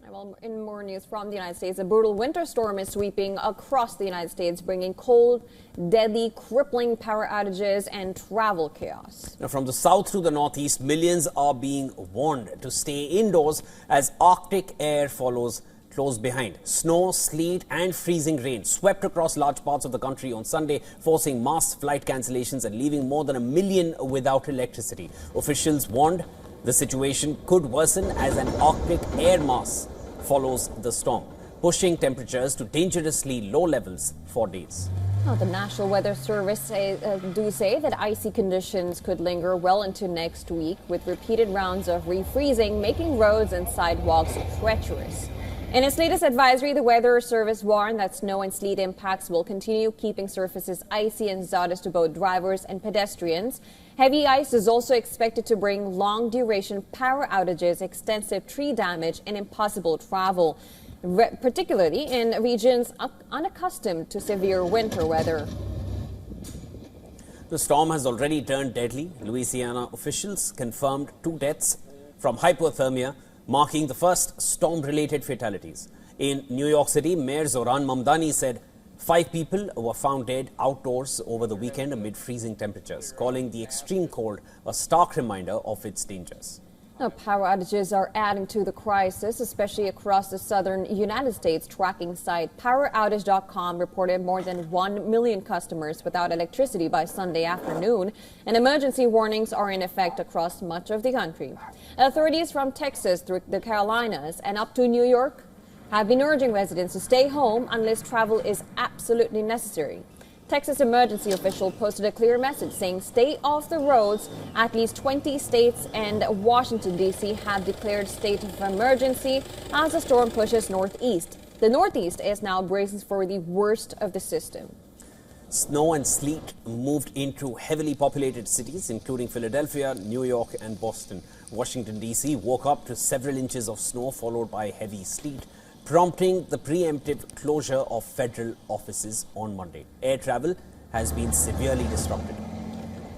Well, in more news from the United States, a brutal winter storm is sweeping across the United States, bringing cold, deadly, crippling power outages and travel chaos. Now, from the south to the northeast, millions are being warned to stay indoors as Arctic air follows close behind. Snow, sleet and freezing rain swept across large parts of the country on Sunday, forcing mass flight cancellations and leaving more than 1 million without electricity. Officials warned the situation could worsen as an Arctic air mass follows the storm, pushing temperatures to dangerously low levels for days. Now, the National Weather Service do say that icy conditions could linger well into next week, with repeated rounds of refreezing making roads and sidewalks treacherous. In its latest advisory, the Weather Service warned that snow and sleet impacts will continue, keeping surfaces icy and hazardous to both drivers and pedestrians. Heavy ice is also expected to bring long-duration power outages, extensive tree damage, and impossible travel, particularly in regions unaccustomed to severe winter weather. The storm has already turned deadly. Louisiana officials confirmed 2 deaths from hypothermia, marking the first storm-related fatalities. In New York City, Mayor Zoran Mamdani said 5 people were found dead outdoors over the weekend amid freezing temperatures, calling the extreme cold a stark reminder of its dangers. Now, power outages are adding to the crisis, especially across the southern United States. Tracking site PowerOutage.com reported more than 1 million customers without electricity by Sunday afternoon, and emergency warnings are in effect across much of the country. Authorities from Texas through the Carolinas and up to New York have been urging residents to stay home unless travel is absolutely necessary. Texas emergency official posted a clear message saying stay off the roads. At least 20 states and Washington, D.C. have declared state of emergency as the storm pushes northeast. The northeast is now bracing for the worst of the system. Snow and sleet moved into heavily populated cities, including Philadelphia, New York and Boston. Washington, D.C. woke up to several inches of snow, followed by heavy sleet, prompting the preemptive closure of federal offices on Monday. Air travel has been severely disrupted.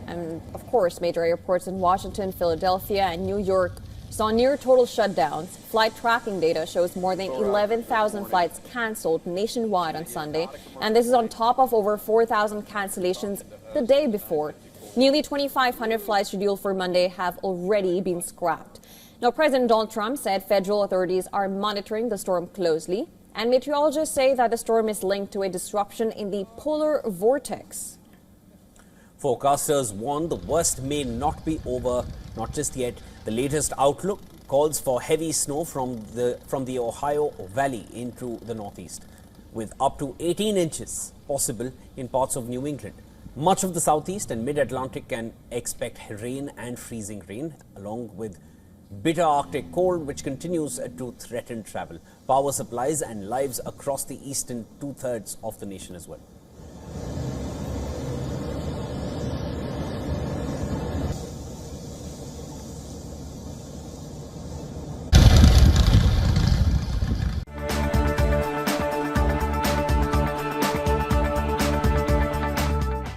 And of course, major airports in Washington, Philadelphia and New York saw near total shutdowns. Flight tracking data shows more than 11,000 flights canceled nationwide on Sunday, and this is on top of over 4,000 cancellations the day before. Nearly 2,500 flights scheduled for Monday have already been scrapped. Now, President Donald Trump said federal authorities are monitoring the storm closely, and meteorologists say that the storm is linked to a disruption in the polar vortex. Forecasters warn the worst may not be over, not just yet. The latest outlook calls for heavy snow from the Ohio Valley into the northeast, with up to 18 inches possible in parts of New England. Much of the southeast and mid-Atlantic can expect rain and freezing rain, along with bitter Arctic cold, which continues to threaten travel, power supplies and lives across the eastern 2/3 of the nation as well.